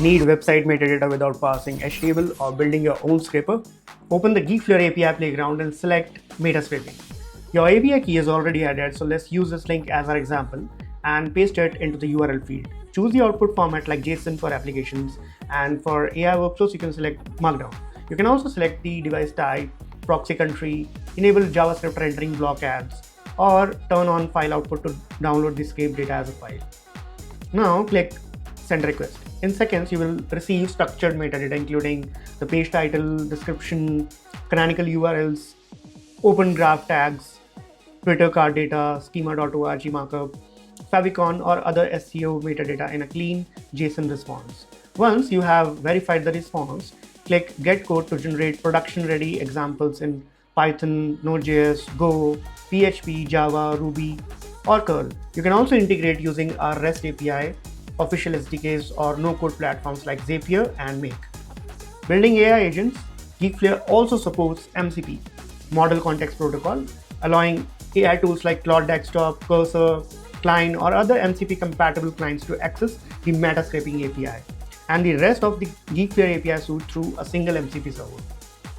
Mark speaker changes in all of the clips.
Speaker 1: Need website metadata without parsing HTML or building your own scraper? Open the Geekflare API playground and select Meta Scraping. Your API key is already added, so let's use this link as our example and paste it into the URL field. Choose the output format like JSON for applications, and for AI workflows, you can select Markdown. You can also select the device type, proxy country, enable JavaScript rendering block ads, or turn on file output to download the scraped data as a file. Now click Send Request. In seconds, you will receive structured metadata including the page title, description, canonical URLs, open graph tags, Twitter card data, schema.org markup, favicon or other SEO metadata in a clean JSON response. Once you have verified the response, click Get Code to generate production-ready examples in Python, Node.js, Go, PHP, Java, Ruby, or curl. You can also integrate using our REST API, official SDKs, or no-code platforms like Zapier and Make. Building AI agents, Geekflare also supports MCP, Model Context Protocol, allowing AI tools like Claude Desktop, Cursor, Cline, or other MCP-compatible clients to access the Meta Scraping API and the rest of the Geekflare API suite through a single MCP server.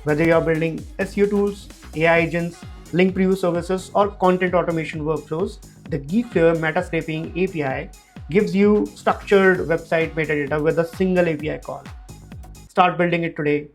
Speaker 1: Whether you are building SEO tools, AI agents, link preview services, or content automation workflows, the Geekflare Meta Scraping API gives you structured website metadata with a single API call. Start building it today.